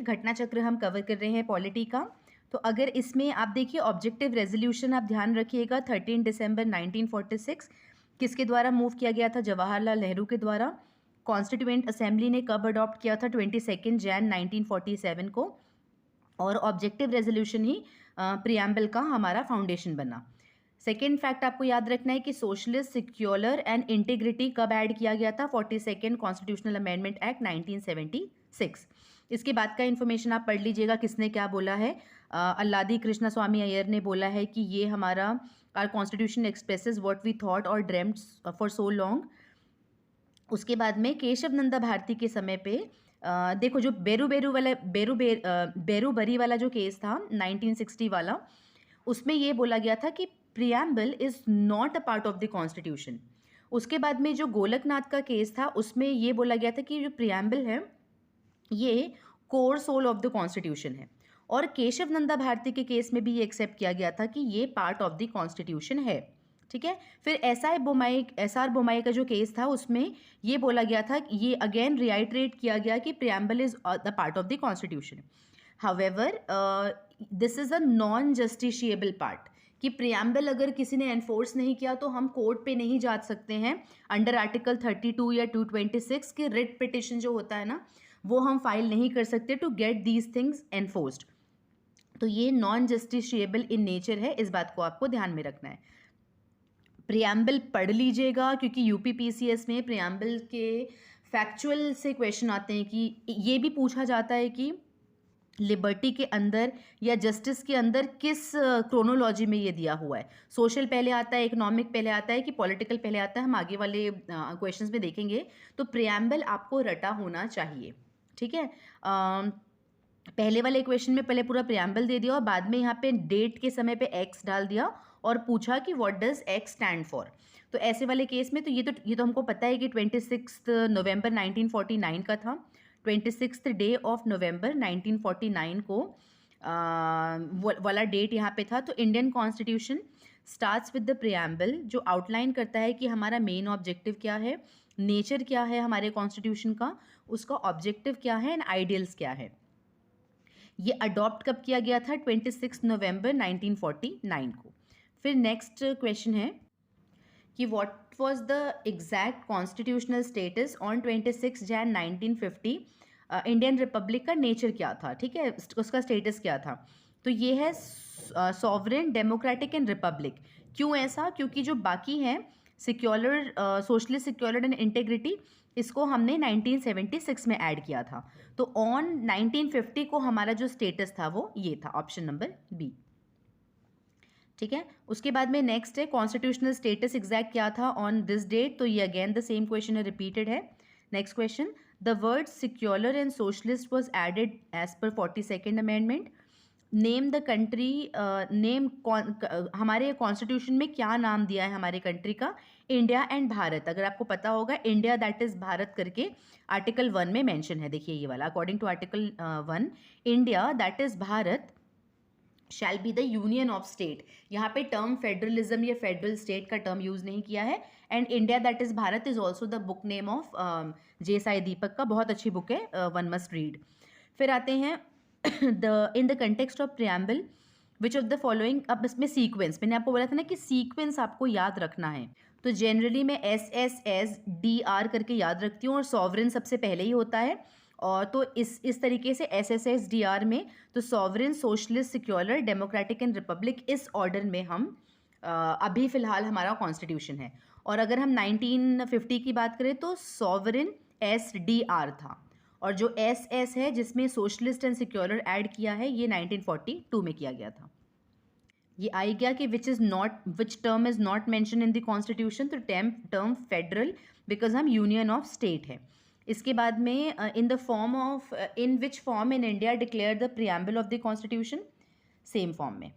घटना चक्र हम कवर कर रहे हैं पॉलिटी का। तो अगर इसमें आप देखिए ऑब्जेक्टिव रेजोल्यूशन आप ध्यान रखिएगा 13 दिसंबर 1946 किसके द्वारा मूव किया गया था? जवाहरलाल नेहरू के द्वारा। कॉन्स्टिट्यूएंट असेंबली ने कब अडॉप्ट किया था? 22 जैन 1947 को। और ऑब्जेक्टिव रेजोल्यूशन ही प्रियम्बल का हमारा फाउंडेशन बना। सेकेंड फैक्ट आपको याद रखना है कि सोशलिस्ट, सिक्योलर एंड इंटीग्रिटी कब ऐड किया गया था? 42 कॉन्स्टिट्यूशनल अमेंडमेंट एक्ट 1976। इसके बाद का इन्फॉर्मेशन आप पढ़ लीजिएगा किसने क्या बोला है। अल्लादी कृष्णा स्वामी अय्यर ने बोला है कि ये हमारा our constitution expresses what we thought और ड्रीम्ड फॉर सो लॉन्ग। उसके बाद में केशव नंदा भारती के समय पे देखो जो बेरूबरी वाला जो केस था 1960 वाला, उसमें ये बोला गया था कि preamble is not a part of the constitution. उसके बाद में जो गोलकनाथ का केस था उसमें ये बोला गया था कि जो प्रियम्बल है ये core soul of the constitution है। और केशव नंदा भारती के केस में भी ये एक्सेप्ट किया गया था कि ये पार्ट ऑफ द कॉन्स्टिट्यूशन है। ठीक है। फिर एसआर बोमाई का जो केस था उसमें ये बोला गया था, ये अगेन रिआइट्रेट किया गया कि preamble is the part of the constitution. However this is a non justiciable part, कि प्रियम्बल अगर किसी ने एनफोर्स नहीं किया तो हम कोर्ट पे नहीं जा सकते हैं अंडर आर्टिकल 32 या 226 के रिट पिटिशन जो होता है ना, वो हम फाइल नहीं कर सकते to get these things enforced. तो ये नॉन जस्टिशिएबल इन नेचर है, इस बात को आपको ध्यान में रखना है। प्रियम्बल पढ़ लीजिएगा क्योंकि यूपीपीसीएस में प्रियम्बल के फैक्चुअल से क्वेश्चन आते हैं कि ये भी पूछा जाता है कि लिबर्टी के अंदर या जस्टिस के अंदर किस क्रोनोलॉजी में ये दिया हुआ है। सोशल पहले आता है, इकोनॉमिक पहले आता है कि पॉलिटिकल पहले आता है, हम आगे वाले क्वेश्चंस में देखेंगे। तो प्रियम्बल आपको रटा होना चाहिए। ठीक है। पहले वाले क्वेश्चन में पहले पूरा प्रियम्बल दे दिया और बाद में यहाँ पे डेट के समय पे एक्स डाल दिया और पूछा कि what does x stand for. तो ऐसे वाले केस में तो ये तो हमको पता है कि 26 नवंबर 1949 का था। 26 डे ऑफ नवंबर 1949 को वाला डेट यहाँ पे था। तो Indian constitution starts with the preamble, जो आउटलाइन करता है कि हमारा मेन ऑब्जेक्टिव क्या है, नेचर क्या है हमारे कॉन्स्टिट्यूशन का, उसका ऑब्जेक्टिव क्या है एंड आइडियल्स क्या है। ये अडॉप्ट कब किया गया था? 26 नवंबर 1949 को। फिर नेक्स्ट क्वेश्चन है कि what was the exact constitutional status on 26 Jain 1950। Indian Republic का नेचर क्या था? ठीक है, उसका स्टेटस क्या था? तो ये है सॉवरेन, डेमोक्रेटिक एंड रिपब्लिक। क्यों ऐसा? क्योंकि जो बाकी हैं सिक्योलर, सोशलिस्ट, सिक्योलर एंड इंटेग्रिटी, इसको हमने 1976 में ऐड किया था। तो ऑन 1950 को हमारा जो स्टेटस था वो ये था, ऑप्शन नंबर बी। ठीक है। उसके बाद में नेक्स्ट है कॉन्स्टिट्यूशनल स्टेटस एग्जैक्ट क्या था ऑन दिस डेट। तो ये अगेन द सेम क्वेश्चन है, रिपीटेड है। Next question, the word secular and socialist was added as per 42nd amendment. Name the country, हमारे कॉन्स्टिट्यूशन में क्या नाम दिया है हमारे कंट्री का? India and Bharat. अगर आपको पता होगा इंडिया दैट इज भारत करके आर्टिकल 1 में मेंशन है। देखिए ये वाला, according to article 1, India that is Bharat shall be the union of state. यहाँ पे टर्म फेडरलिज्म या फेडरल स्टेट का टर्म यूज नहीं किया है। And India that is Bharat is also the book name of J Sai Deepak का, बहुत अच्छी बुक है, वन मस्ट रीड। फिर आते हैं in the context of preamble which of the following. अब इसमें सीक्वेंस, मैंने आपको बोला था ना कि सीक्वेंस आपको याद रखना है। तो जनरली मैं SSSDR करके याद रखती हूँ और सॉवरेन सबसे पहले ही होता है। और तो इस तरीके से SSSDR में तो sovereign, socialist, secular, democratic and republic, इस ऑर्डर में हम अभी फ़िलहाल हमारा कॉन्स्टिट्यूशन है। और अगर हम 1950 की बात करें तो सॉवरेन SDR था, और जो SS है जिसमें सोशलिस्ट एंड सिक्योलर ऐड किया है ये 1942 में किया गया था। ये आई गया कि which term is not mention in the constitution. तो टर्म फेडरल, बिकॉज हम यूनियन ऑफ स्टेट है। इसके बाद में in which form in India declare the preamble of the constitution, same form में।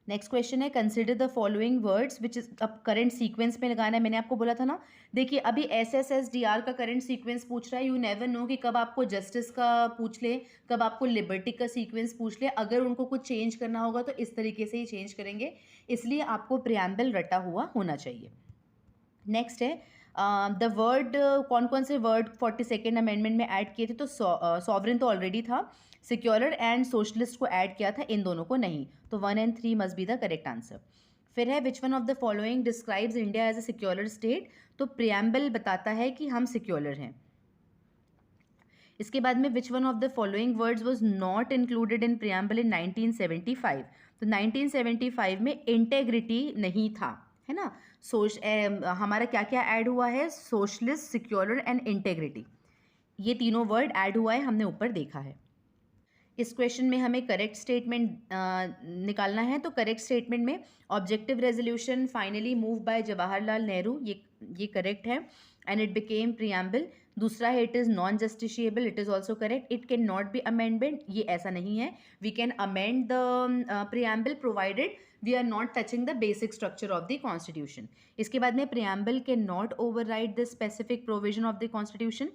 नेक्स्ट क्वेश्चन है consider the following words which is, अब current sequence में लगाना है। मैंने आपको बोला था ना, देखिए अभी SSSDR का करंट सीक्वेंस पूछ रहा है। यू नेवर नो कि कब आपको जस्टिस का पूछ ले, कब आपको लिबर्टी का सीक्वेंस पूछ ले। अगर उनको कुछ चेंज करना होगा तो इस तरीके से ही चेंज करेंगे, इसलिए आपको प्रियम्बल रटा हुआ होना चाहिए। नेक्स्ट है द वर्ड कौन कौन से वर्ड 42nd अमेंडमेंट में ऐड किए थे? तो सॉवरेन तो ऑलरेडी था, सिक्योलर एंड सोशलिस्ट को ऐड किया था, इन दोनों को नहीं। तो 1 and 3 must be the correct answer. फिर है which one of the following describes India as a secular state? तो प्रियम्बल बताता है कि हम सिक्योलर हैं। इसके बाद में which one of the following words was not included in preamble in 1975? तो 1975 में इंटेग्रिटी नहीं था, है ना। हमारा क्या क्या ऐड हुआ है? सोशलिस्ट, सिक्योलर एंड इंटेग्रिटी, ये तीनों वर्ड ऐड हुआ है, हमने ऊपर देखा है। इस क्वेश्चन में हमें करेक्ट स्टेटमेंट निकालना है। तो करेक्ट स्टेटमेंट में objective resolution finally move by Jawaharlal Nehru, ये करेक्ट है, एंड इट बिकेम प्रियम्बल। दूसरा है it is non justiciable, it is also correct. It can not be amendment, ये ऐसा नहीं है। We can amend the preamble provided we are not touching the basic structure of the constitution. इसके बाद में preamble can not override the specific provision of the constitution.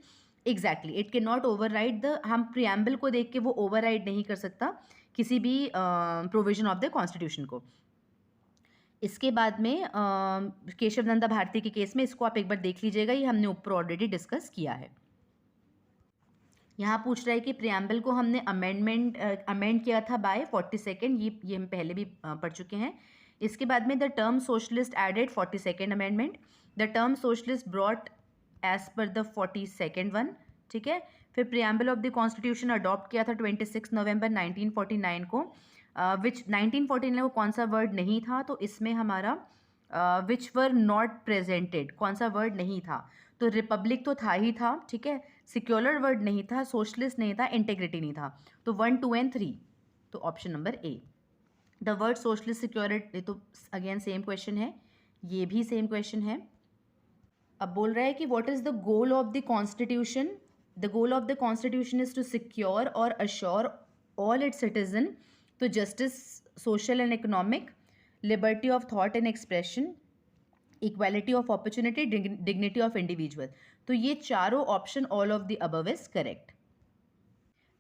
Exactly, it can not override the, हम preamble को देख के वो override नहीं कर सकता किसी भी प्रोविजन ऑफ द कॉन्स्टिट्यूशन को। इसके बाद में केशव नंदा भारती के केस में, इसको आप एक बार देख लीजिएगा, ये हमने ऊपर ऑलरेडी डिस्कस किया है। यहाँ पूछ रहा है कि प्रियम्बल को हमने अमेंड किया था बाय 42nd, ये हम पहले भी पढ़ चुके हैं। इसके बाद में the term socialist added 42nd amendment, the term socialist brought as per the 42nd one, ठीक है। फिर preamble of the constitution adopt किया था 26 नवंबर 1949 को, विच 1949 को कौन सा वर्ड नहीं था? तो इसमें हमारा विच वर नॉट प्रेजेंटेड, कौन सा वर्ड नहीं था? तो रिपब्लिक तो था ही था, ठीक है, सिक्योलर वर्ड नहीं था, सोशलिस्ट नहीं था, इंटेग्रिटी नहीं था। तो 1, 2 and 3, तो option number A. The word socialist, security, तो अगेन सेम क्वेश्चन है, ये भी सेम क्वेश्चन है। अब बोल रहा है कि what is the goal of the constitution? The goal of the constitution is to secure और assure all its citizen to justice, social and economic, liberty of thought and expression, equality of opportunity, dignity of individual. तो ये चारों option, all of the above is correct.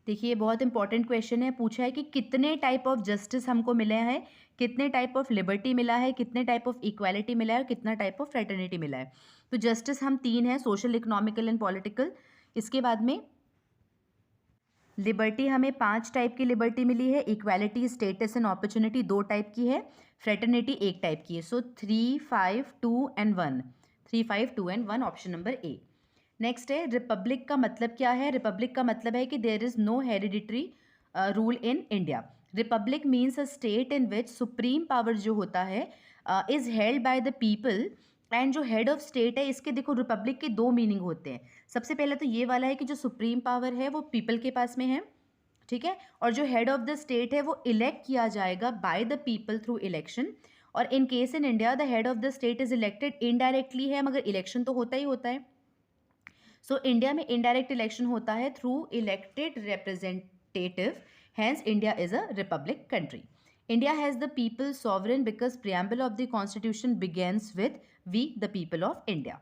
देखिए बहुत important question है, पूछा है कि कितने टाइप ऑफ जस्टिस हमको मिले हैं, कितने टाइप ऑफ लिबर्टी मिला है, कितने टाइप ऑफ इक्वालिटी मिला है और कितना टाइप ऑफ फ्रेटर्निटी मिला है। तो जस्टिस हम 3 हैं, सोशल, इकोनॉमिकल एंड पॉलिटिकल। इसके बाद में लिबर्टी हमें 5 टाइप की लिबर्टी मिली है, equality, status and opportunity 2 type की है, फ्रेटर्निटी 1 टाइप की है। सो 3, 5, 2 and 1, 3, 5, 2 and 1, option number A. Next है रिपब्लिक का मतलब क्या है? रिपब्लिक का मतलब है कि there is no hereditary rule in India. Republic means a state in which supreme power जो होता है is held by the people, and जो हेड ऑफ स्टेट है, इसके देखो रिपब्लिक के 2 मीनिंग होते हैं। सबसे पहले तो ये वाला है कि जो सुप्रीम पावर है वो पीपल के पास में है, ठीक है, और जो हेड ऑफ द स्टेट है वो इलेक्ट किया जाएगा by the people through election. और in case in India the head of the state is elected indirectly है, मगर इलेक्शन तो होता ही होता है। सो इंडिया में इनडायरेक्ट इलेक्शन होता है through elected representative, hence India is a republic country. India has the people sovereign because preamble of the constitution begins with we the people of India.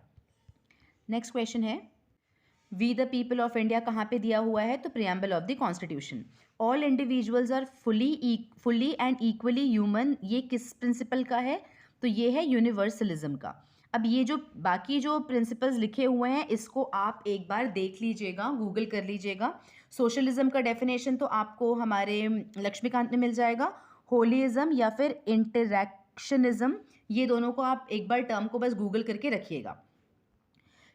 Next question है we the people of India कहाँ पे दिया हुआ है? तो preamble of the constitution. All individuals are fully and equally human, ये किस principal का है? तो ये है यूनिवर्सलिज्म का। अब ये जो बाकी जो प्रिंसिपल्स लिखे हुए हैं इसको आप एक बार देख लीजिएगा, गूगल कर लीजिएगा। सोशलिज्म का डेफिनेशन तो आपको हमारे लक्ष्मीकांत में मिल जाएगा। होलीइज्म या फिर इंटरैक्शनिज्म, ये दोनों को आप एक बार टर्म को बस गूगल करके रखिएगा।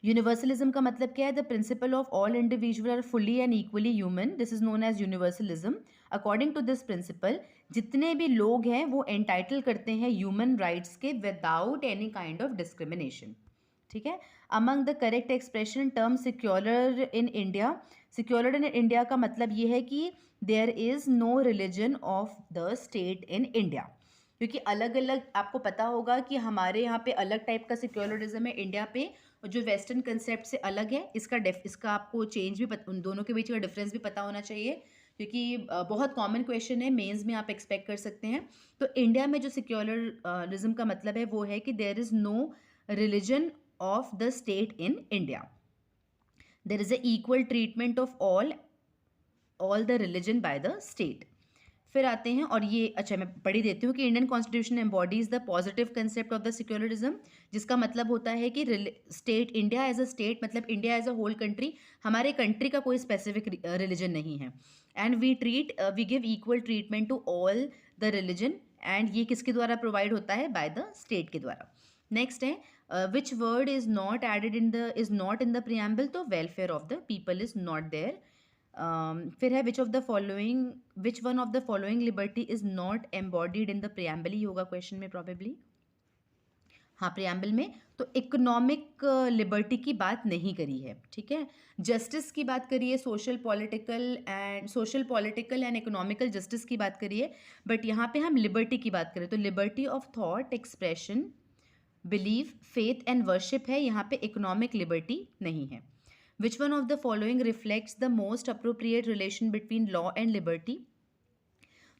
यूनिवर्सलिज्म का मतलब क्या है? The principle of all individual are fully and equally human, this is known as universalism. According to this principle जितने भी लोग हैं वो एंटाइटल करते हैं ह्यूमन राइट्स के without any kind of discrimination, ठीक है। Among the correct expression term secular in India, secular in India का मतलब ये है कि there is no religion of the state in India, क्योंकि अलग अलग आपको पता होगा कि हमारे यहाँ पे अलग टाइप का सिक्योलरिज्म है इंडिया पे, जो वेस्टर्न कंसेप्ट से अलग है। इसका आपको चेंज भी उन दोनों के बीच का डिफरेंस भी पता होना चाहिए, क्योंकि बहुत कॉमन क्वेश्चन है, मेंस में आप एक्सपेक्ट कर सकते हैं। तो इंडिया में जो सिक्योलरिज्म का मतलब है वो है कि there is no religion of the state in India, there is a equal treatment of all the religion by the state. फिर आते हैं, और ये अच्छा मैं पढ़ी देती हूँ कि Indian constitution embodies the positive concept of the secularism, जिसका मतलब होता है कि state, India as a state मतलब India as a whole country, हमारे कंट्री का कोई स्पेसिफिक रिलीजन नहीं है, and we give equal treatment to all the religion, and ये किसके द्वारा प्रोवाइड होता है? बाय द स्टेट के द्वारा। नेक्स्ट है which word is not added in the is not in the preamble, तो welfare of the people is not there. फिर है which one of the following liberty is not embodied in the preamble, ही होगा question में probably. हाँ, preamble में तो economic liberty की बात नहीं करी है, ठीक है। जस्टिस की बात करिए, social political and economical justice की बात करिए, बट यहाँ पे हम लिबर्टी की बात करें तो liberty of thought, expression, belief, faith and worship है, यहाँ पे इकोनॉमिक लिबर्टी नहीं है। Which one of the following reflects the most appropriate relation between law and liberty,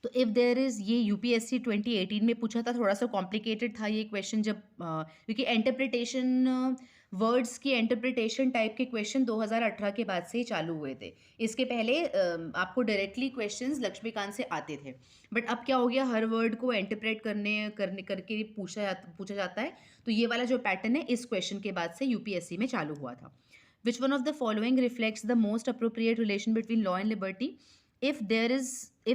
तो इफ़ देयर इज़, ये यूपीएससी 2018 में पूछा था, थोड़ा सा कॉम्प्लिकेटेड था ये क्वेश्चन, जब क्योंकि इंटरप्रिटेशन, वर्ड्स की इंटरप्रिटेशन टाइप के क्वेश्चन 2018 के बाद से ही चालू हुए थे। इसके पहले आपको डायरेक्टली क्वेश्चंस लक्ष्मीकांत से आते थे, बट अब क्या हो गया, हर वर्ड को इंटरप्रेट करके पूछा जाता है, तो ये वाला जो पैटर्न है इस क्वेश्चन के बाद से यूपीएससी में चालू हुआ था। विच one of the following reflects the most appropriate relation between law and liberty, if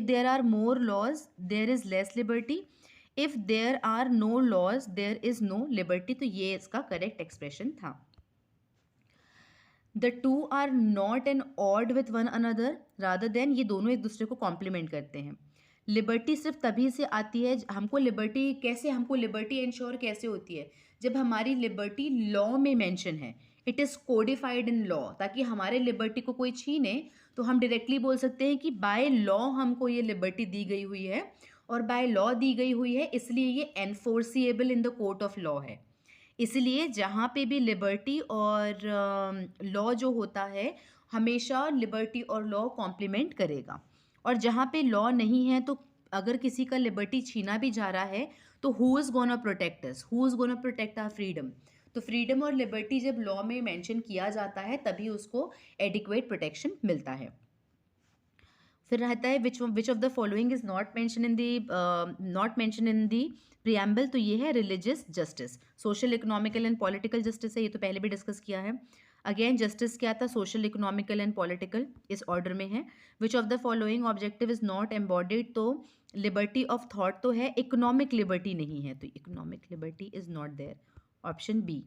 there are more laws there is less liberty, if there are no laws there is no liberty, तो ये इसका correct expression था। The two are not an odd with one another rather than, ये दोनों एक दूसरे को complement करते हैं। लिबर्टी सिर्फ तभी से आती है, हमको लिबर्टी इंश्योर कैसे होती है, जब हमारी लिबर्टी लॉ में मेंशन है, it is codified in law, ताकि हमारे लिबर्टी को कोई छीने तो हम डायरेक्टली बोल सकते हैं कि बाय लॉ हमको ये लिबर्टी दी गई हुई है, और बाय लॉ दी गई हुई है इसलिए ये enforceable in the court of law है। इसलिए जहाँ पे भी लिबर्टी और लॉ जो होता है, हमेशा लिबर्टी और लॉ कॉम्प्लीमेंट करेगा, और जहाँ पे लॉ नहीं है तो अगर किसी का लिबर्टी छीना भी जा रहा है तो who is gonna protect us, who is gonna protect our freedom, तो फ्रीडम और लिबर्टी जब लॉ में मेंशन किया जाता है तभी उसको एडिक्वेट प्रोटेक्शन मिलता है। फिर रहता है which of the following is not mention in the preamble, तो ये है religious justice, social, economical and political justice है, ये तो पहले भी डिस्कस किया है। अगेन जस्टिस क्या था, सोशल, इकोनॉमिकल एंड पॉलिटिकल, इस ऑर्डर में है। Which of the following objective is not embodied, तो लिबर्टी ऑफ थॉट तो है, इकोनॉमिक लिबर्टी नहीं है, तो economic liberty is not there, option B.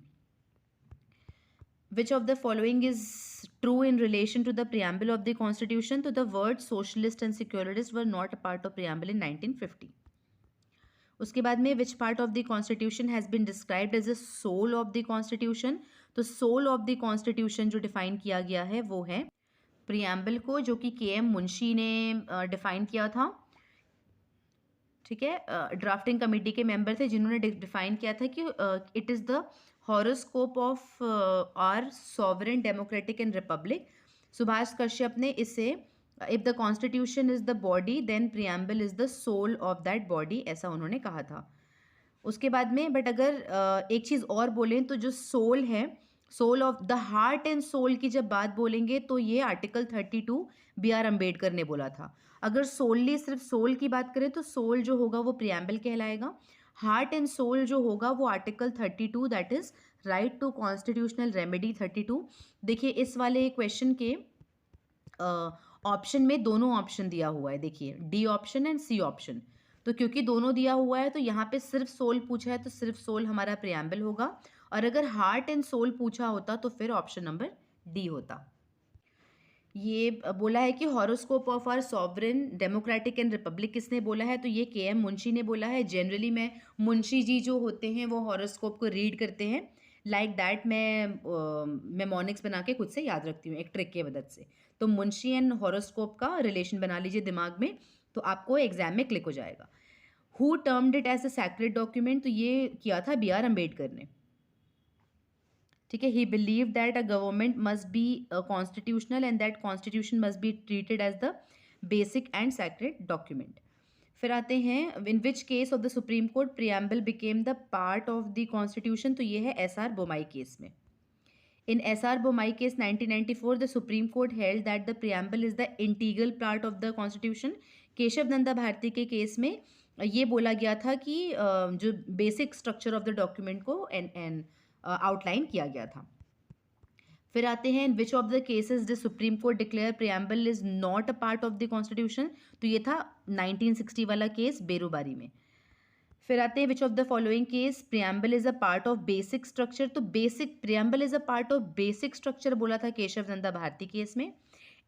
Which of the following is true in relation to the preamble of the constitution, तो the words socialist and secularist were not a part of preamble in 1950। उसके बाद में which part of the constitution has been described as the soul of the constitution, तो soul of the constitution जो define किया गया है वो है preamble को, जो कि के.एम. मुंशी ने डिफाइन किया था, ठीक है। ड्राफ्टिंग कमेटी के मेंबर थे जिन्होंने डिफाइन किया था कि it is the horoscope of our sovereign democratic and republic. Subhash Kashyap ने इसे if the constitution is the body then preamble is the soul of that body, ऐसा उन्होंने कहा था। उसके बाद में बट अगर एक चीज़ और बोलें तो जो सोल है, soul of the heart and soul की जब बात बोलेंगे तो ये आर्टिकल 32 बी.आर. अम्बेडकर ने बोला था। अगर सोलली सिर्फ सोल की बात करें तो सोल जो होगा वो प्रियम्बल कहलाएगा, हार्ट एंड सोल जो होगा वो article 32 that is right to constitutional remedy 32। देखिए इस वाले क्वेश्चन के ऑप्शन में दोनों ऑप्शन दिया हुआ है, देखिए D option and C option, तो क्योंकि दोनों दिया हुआ है तो यहाँ पे सिर्फ सोल पूछा है तो सिर्फ सोल हमारा प्रियम्बल होगा, और अगर हार्ट एंड सोल पूछा होता तो फिर ऑप्शन नंबर डी होता। ये बोला है कि horoscope of our sovereign democratic and republic किसने बोला है, तो ये के.एम. मुंशी ने बोला है। जनरली मैं मुंशी जी जो होते हैं वो हॉरोस्कोप को रीड करते हैं, लाइक दैट मैं मॉनिक्स बना के खुद से याद रखती हूँ एक ट्रिक की मदद से। तो मुंशी एंड हॉरोस्कोप का रिलेशन बना लीजिए दिमाग में, तो आपको एग्जाम में क्लिक हो जाएगा। Who termed it as a sacred document, तो ये किया था बी.आर. अम्बेडकर ने, ठीक है। He believe that a government must be constitutional and that constitution must be treated as the basic and sacred document. फिर आते हैं in which case of the supreme Court preamble became the part of the constitution, तो ये है S R. Bommai case में। In SR Bommai case 1994, the Supreme Court held that the preamble is the integral part of the Constitution. Keshav Nanda Bharati के case में ये बोला गया था कि जो basic structure of the document को आउटलाइन किया गया था. फिर आते हैं which of the cases the supreme court declare preamble is not a part of the constitution. तो ये था 1960 वाला केस बेरोबारी में. फिर आते हैं which of the following case preamble is a part of basic structure. तो basic preamble is a part of basic structure बोला था केशव नंदा भारती केस में.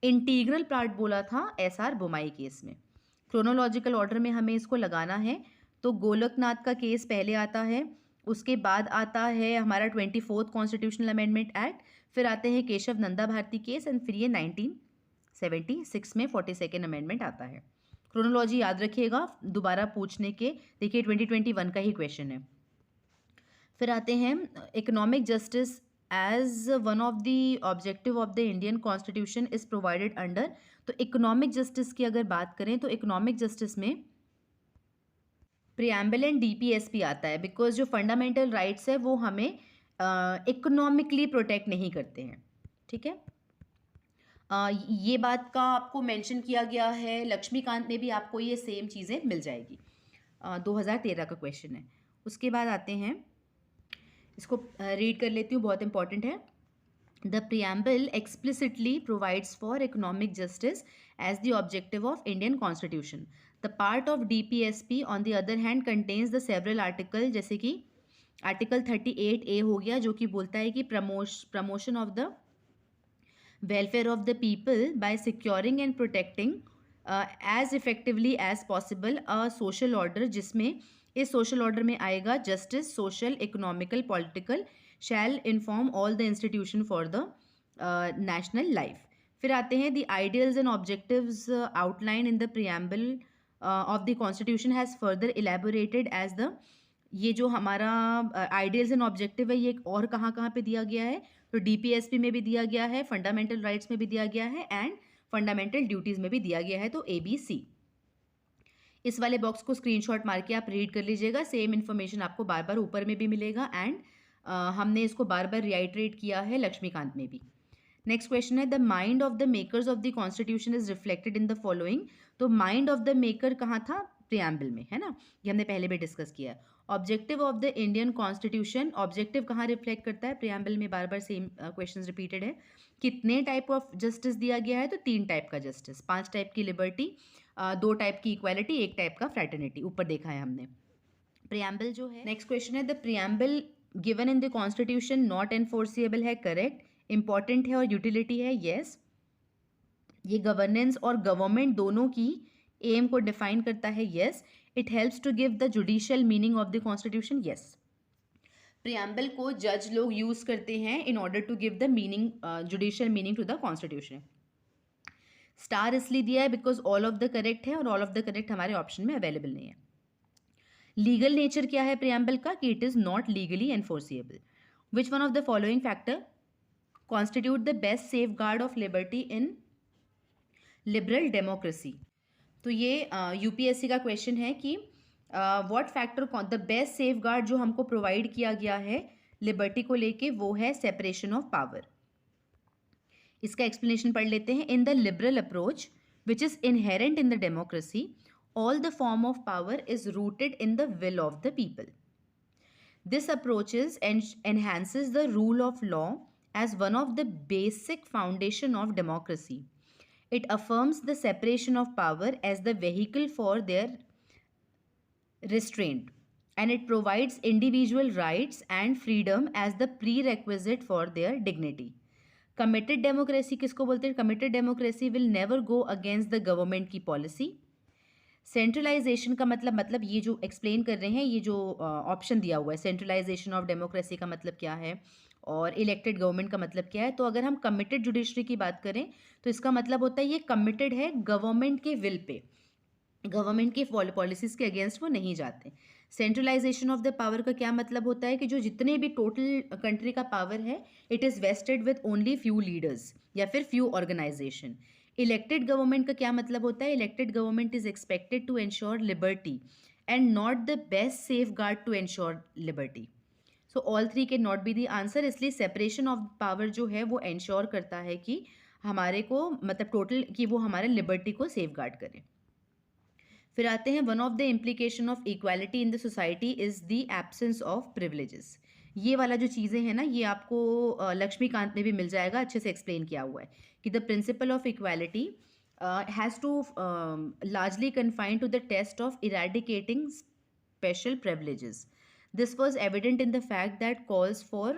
इंटीग्रल पार्ट बोला था SR बोमाई केस में. क्रोनोलॉजिकल ऑर्डर में हमें इसको लगाना है. तो गोलकनाथ का केस पहले आता है, उसके बाद आता है हमारा 24th कॉन्स्टिट्यूशनल अमेंडमेंट एक्ट, फिर आते हैं केशव नंदा भारती केस एंड फिर ये 1976 में 42nd अमेंडमेंट आता है. क्रोनोलॉजी याद रखिएगा दोबारा पूछने के. देखिए 2021 का ही क्वेश्चन है. फिर आते हैं economic justice as one of the objective of the Indian constitution is provided under. तो इकोनॉमिक जस्टिस की अगर बात करें तो इकोनॉमिक जस्टिस में प्रियम्बल एंड DPSP आता है, बिकॉज जो फंडामेंटल राइट्स है वो हमें इकोनॉमिकली प्रोटेक्ट नहीं करते हैं. ठीक है, ये बात का आपको मेंशन किया गया है. लक्ष्मीकांत में भी आपको ये सेम चीज़ें मिल जाएगी. 2013 का क्वेश्चन है. उसके बाद आते हैं, इसको रीड कर लेती हूँ, बहुत इंपॉर्टेंट है. The preamble explicitly provides for economic justice as the objective of Indian constitution. The part of DPSP on the other hand contains the several article, जैसे कि आर्टिकल 38A हो गया जो कि बोलता है कि promotion of the welfare of the people by securing and protecting as effectively as possible a social order, जिसमें इस सोशल ऑर्डर में आएगा justice, social, economical, political shall inform all the institution for the national life. फिर आते हैं the ideals and objectives outline in the preamble of the constitution has further elaborated as the. ये जो हमारा ideals and objective है ये और कहाँ कहाँ पे दिया गया है. तो DPSP में भी दिया गया है, फंडामेंटल राइट्स में भी दिया गया है एंड फंडामेंटल ड्यूटीज़ में भी दिया गया है. तो ABC. इस वाले बॉक्स को स्क्रीनशॉट मार के आप रीड कर लीजिएगा. सेम इन्फॉर्मेशन आपको बार बार ऊपर में भी मिलेगा एंड हमने इसको बार बार रिआइट्रेट किया है लक्ष्मीकांत में भी. नेक्स्ट क्वेश्चन है the mind of the makers of the constitution is reflected in the following. तो माइंड ऑफ द मेकर कहाँ था? प्रियम्बल में, है ना. ये हमने पहले भी डिस्कस किया. Objective of the Indian constitution, objective कहाँ रिफ्लेक्ट करता है? प्रियम्बल में. बार बार सेम क्वेश्चंस रिपीटेड है. कितने टाइप ऑफ जस्टिस दिया गया है? तो 3 टाइप का जस्टिस, 5 टाइप की लिबर्टी, 2 टाइप की इक्वालिटी, 1 टाइप का फ्रैटर्निटी. ऊपर देखा है हमने प्रियम्बल जो है. नेक्स्ट क्वेश्चन है the preamble given in the constitution not enforceable है. करेक्ट. इंपॉर्टेंट है और यूटिलिटी है. येस. ये गवर्नेंस और गवर्नमेंट दोनों की एम को डिफाइन करता है. Yes. It helps to give the judicial meaning of the constitution. Yes. Preamble को जज लोग यूज करते हैं in order to give the meaning, judicial meaning to the constitution. Star इसलिए दिया है because all of the correct है और ऑल ऑफ द करेक्ट हमारे ऑप्शन में अवेलेबल नहीं है. लीगल नेचर क्या है प्रियम्बल का? कि it is not legally enforceable. Which one of the following factor constitute the best safe guard of liberty in liberal democracy? तो ये UPSC का क्वेश्चन है कि what factor, the best safe guard जो हमको प्रोवाइड किया गया है लिबर्टी को लेके वो है सेपरेशन ऑफ पावर. इसका एक्सप्लेनेशन पढ़ लेते हैं. In the liberal approach which is inherent in the democracy all the form of power is rooted in the will of the people. This approach enhances the rule of law as one of the basic foundation of democracy. It affirms the separation of power as the vehicle for their restraint, and it provides individual rights and freedom as the prerequisite for their dignity. Committed democracy किसको बोलते हैं? Committed democracy will never go against the government की policy. Centralisation का मतलब ये जो explain कर रहे हैं, ये जो ऑप्शन दिया हुआ है, सेंट्रलाइजेशन ऑफ डेमोक्रेसी का मतलब क्या है और इलेक्टेड गवर्नमेंट का मतलब क्या है. तो अगर हम कमिटेड जुडिशरी की बात करें तो इसका मतलब होता है ये कमिटेड है गवर्नमेंट के विल पे, गवर्नमेंट के पॉलिसीज़ के अगेंस्ट वो नहीं जाते. सेंट्रलाइजेशन ऑफ द पावर का क्या मतलब होता है कि जो जितने भी टोटल कंट्री का पावर है it is wasted with only few leaders या फिर फ्यू ऑर्गेनाइजेशन. इलेक्टेड गवर्नमेंट का क्या मतलब होता है? Elected government is expected to ensure liberty and not the best safeguard to ensure liberty. So all three can not be the answer, इसलिए separation of power जो है वो ensure करता है कि हमारे को मतलब टोटल कि वो हमारे लिबर्टी को सेफ गार्ड करे। फिर आते हैं one of the implication of equality in the society is the absence of privileges. ये वाला जो चीज़ें हैं ना, ये आपको लक्ष्मीकांत में भी मिल जाएगा, अच्छे से एक्सप्लेन किया हुआ है कि the principle of equality has to largely confined to the test of eradicating special privileges. This was evident in the fact that calls for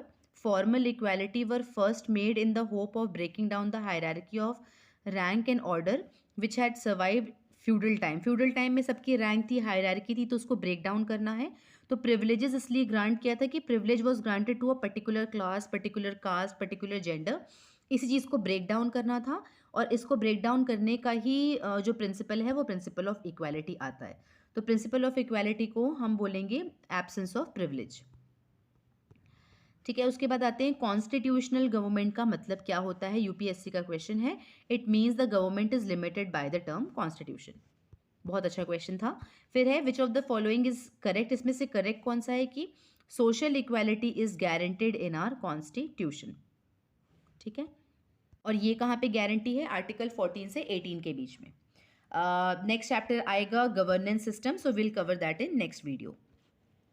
formal equality were first made in the hope of breaking down the hierarchy of rank and order which had survived feudal time. feudal time में सबकी rank थी, hierarchy थी, तो उसको break down करना है। तो privileges इसलिए ग्रांट किया था कि privilege was granted to a particular class, particular caste, particular gender. इसी चीज़ को ब्रेक डाउन करना था, और इसको ब्रेक डाउन करने का ही जो प्रिंसिपल है वो प्रिंसिपल ऑफ इक्वालिटी आता है। तो प्रिंसिपल ऑफ इक्वालिटी को हम बोलेंगे एब्सेंस ऑफ प्रिविलेज। ठीक है, उसके बाद आते हैं कॉन्स्टिट्यूशनल गवर्नमेंट का मतलब क्या होता है। यूपीएससी का क्वेश्चन है। It means the government is limited by the term constitution. बहुत अच्छा क्वेश्चन था। फिर है which of the following is correct. इसमें से करेक्ट कौन सा है कि social equality is guaranteed in are constitution. ठीक है, और ये कहाँ पे गारंटी है, आर्टिकल 14 से 18 के बीच में। नेक्स्ट चैप्टर आएगा governance system, so will cover that in next video.